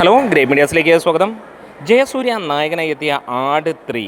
Hello, great മീഡിയാസിലേക്ക് സ്വാഗതം. ജയസൂര്യ നായകനായി എത്തിയ ആട് 3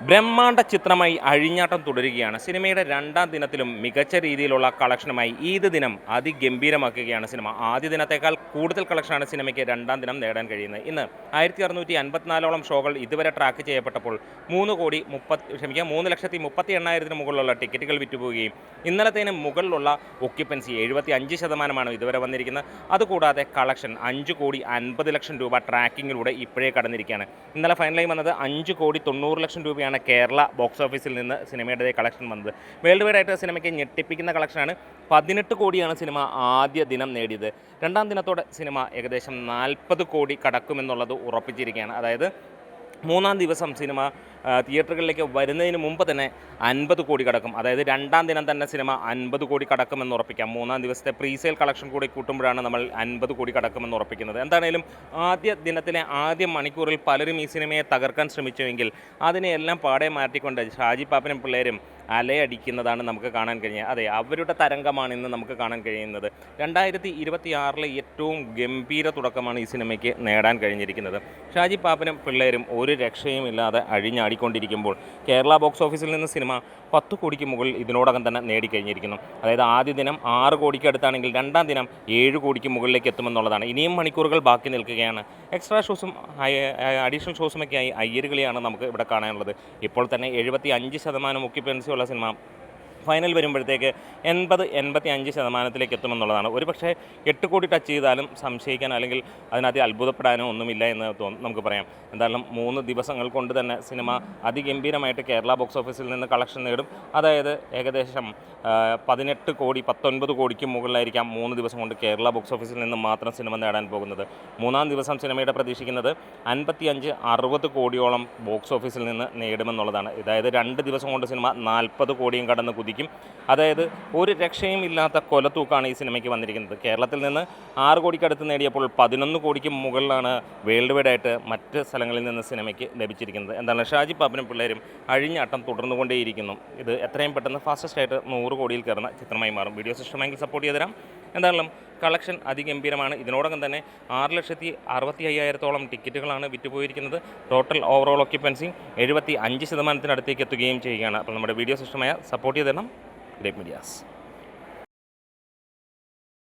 ബ്രഹ്മാണ്ഡ ചിത്രമായി അഴിഞ്ഞാട്ടം തുടരുകയാണ്. സിനിമയുടെ രണ്ടാം ദിനത്തിലും മികച്ച രീതിയിലുള്ള കളക്ഷനുമായി ഈദ് ദിനം അതിഗംഭീരമാക്കുകയാണ് സിനിമ. ആദ്യ ദിനത്തേക്കാൾ കൂടുതൽ കളക്ഷനാണ് സിനിമയ്ക്ക് രണ്ടാം ദിനം നേടാൻ കഴിയുന്നത്. ഇന്ന് 1654ഓളം ഷോകൾ ഇതുവരെ ട്രാക്ക് ചെയ്യപ്പെട്ടപ്പോൾ 3,30,800,000 മുകളിലുള്ള ടിക്കറ്റുകൾ വിറ്റുപോവുകയും ഇന്നലത്തേന് മുകളിലുള്ള ഒക്യുപ്പൻസി 75% ഇതുവരെ വന്നിരിക്കുന്നത്. അതുകൂടാതെ കളക്ഷൻ 5,50,00,000 രൂപ ട്രാക്കിങ്ങിലൂടെ ഇപ്പോഴേ കടന്നിരിക്കുകയാണ്. ഇന്നലെ ഫൈനലായി വന്നത് 5,90,00,000 രൂപയാണ് കേരള ബോക്സ് ഓഫീസിൽ നിന്ന് സിനിമയുടെ കളക്ഷൻ വന്നത്. വേൾഡ് വൈഡ് ആയിട്ട് സിനിമയ്ക്ക് ഞെട്ടിപ്പിക്കുന്ന കളക്ഷനാണ്. 18 കോടിയാണ് സിനിമ ആദ്യ ദിനം നേടിയത്. രണ്ടാം ദിനത്തോടെ സിനിമ ഏകദേശം 40 കോടി കടക്കുമെന്നുള്ളത് ഉറപ്പിച്ചിരിക്കുകയാണ്. അതായത് മൂന്നാം ദിവസം സിനിമ തിയേറ്ററുകളിലേക്ക് വരുന്നതിന് മുമ്പ് തന്നെ 50 കോടി കടക്കും. അതായത് രണ്ടാം ദിനം തന്നെ സിനിമ 50 കോടി കടക്കുമെന്ന് ഉറപ്പിക്കാം. മൂന്നാം ദിവസത്തെ പ്രീസെയിൽ കളക്ഷൻ കൂടി കൂട്ടുമ്പോഴാണ് നമ്മൾ 50 കോടി കടക്കുമെന്ന് ഉറപ്പിക്കുന്നത്. എന്താണേലും ആദ്യ ദിനത്തിലെ ആദ്യ മണിക്കൂറിൽ പലരും ഈ സിനിമയെ തകർക്കാൻ ശ്രമിച്ചുവെങ്കിൽ അതിനെയെല്ലാം പാടെ മാറ്റിക്കൊണ്ട് ഷാജി പാപ്പനും പിള്ളേരും അലയടിക്കുന്നതാണ് നമുക്ക് കാണാൻ കഴിയുക. അതെ, അവരുടെ തരംഗമാണ് ഇന്ന് നമുക്ക് കാണാൻ കഴിയുന്നത്. 2026 ഏറ്റവും ഗംഭീര തുടക്കമാണ് ഈ സിനിമയ്ക്ക് നേടാൻ കഴിഞ്ഞിരിക്കുന്നത്. ഷാജി പാപ്പനും പിള്ളേരും ഒരു രക്ഷയുമില്ലാതെ അഴിഞ്ഞാടിക്കൊണ്ടിരിക്കുമ്പോൾ കേരള ബോക്സ് ഓഫീസിൽ നിന്ന് സിനിമ 10 കോടിക്ക് മുകളിൽ ഇതിനോടകം തന്നെ നേടിക്കഴിഞ്ഞിരിക്കുന്നു. അതായത് ആദ്യ ദിനം 6 കോടിക്ക് അടുത്താണെങ്കിൽ രണ്ടാം ദിനം 7 കോടിക്ക് മുകളിലേക്ക് എത്തുമെന്നുള്ളതാണ്. ഇനിയും മണിക്കൂറുകൾ ബാക്കി നിൽക്കുകയാണ്. എക്സ്ട്രാ ഷോസും അഡീഷണൽ ഷോസുമൊക്കെയായി അയ്യരുകളിയാണ് നമുക്ക് ഇവിടെ കാണാനുള്ളത്. ഇപ്പോൾ തന്നെ 75% ഒക്യുപ്പൻസി ഉള്ള സിനിമ ഫൈനൽ വരുമ്പോഴത്തേക്ക് 80-85% എത്തുമെന്നുള്ളതാണ്. ഒരു പക്ഷേ 8 കോടി ടച്ച് ചെയ്താലും സംശയിക്കാൻ അല്ലെങ്കിൽ അതിനകത്ത് അത്ഭുതപ്പെടാനോ ഒന്നുമില്ല എന്ന് നമുക്ക് പറയാം. എന്തായാലും 3 ദിവസങ്ങൾ കൊണ്ട് തന്നെ സിനിമ അതിഗംഭീരമായിട്ട് കേരള ബോക്സ് ഓഫീസിൽ നിന്ന് കളക്ഷൻ നേടും. അതായത് ഏകദേശം 18 കോടി 19 കോടിക്ക് മുകളിലായിരിക്കാം 3 ദിവസം കൊണ്ട് കേരള ബോക്സ് ഓഫീസിൽ നിന്ന് മാത്രം സിനിമ നേടാൻ പോകുന്നത്. മൂന്നാം ദിവസം സിനിമയുടെ പ്രതീക്ഷിക്കുന്നത് 55-60 കോടിയോളം ബോക്സ് ഓഫീസിൽ നിന്ന് നേടുമെന്നുള്ളതാണ്. അതായത് 2 ദിവസം കൊണ്ട് സിനിമ 40 കോടിയും കടന്ന് കുതിക്കും. അതായത് ഒരു രക്ഷയും ഇല്ലാത്ത കൊലത്തൂക്കാണ് ഈ സിനിമയ്ക്ക് വന്നിരിക്കുന്നത്. കേരളത്തിൽ നിന്ന് 6 കോടിക്കടുത്ത് നേടിയപ്പോൾ 11 കോടിക്ക് മുകളിലാണ് വേൾഡ് വൈഡ് ആയിട്ട് മറ്റ് സ്ഥലങ്ങളിൽ നിന്ന് സിനിമയ്ക്ക് ലഭിച്ചിരിക്കുന്നത്. എന്താണ്, ഷാജി പാപ്പനും പിള്ളേരും അഴിഞ്ഞാട്ടം തുടർന്നുകൊണ്ടേയിരിക്കുന്നു. ഇത് എത്രയും പെട്ടെന്ന് ഫാസ്റ്റസ്റ്റ് ആയിട്ട് 100 കോടിയിൽ കയറുന്ന ചിത്രമായി മാറും. വീഡിയോസ് ഇഷ്ടമെങ്കിൽ സപ്പോർട്ട് ചെയ്ത് തരാം. എന്തായാലും കളക്ഷൻ അതിഗംഭീരമാണ്. ഇതിനോടകം തന്നെ 6,65,000-ഓളം ടിക്കറ്റുകളാണ് വിറ്റുപോയിരിക്കുന്നത്. ടോട്ടൽ ഓവറോൾ ഒക്യുപ്പൻസി 75%-അടുത്തേക്ക് എത്തുകയും ചെയ്യുകയാണ്. അപ്പോൾ നമ്മുടെ വീഡിയോസ് ഇഷ്ടമായ സപ്പോർട്ട് ചെയ്ത് തരണം. Great medias.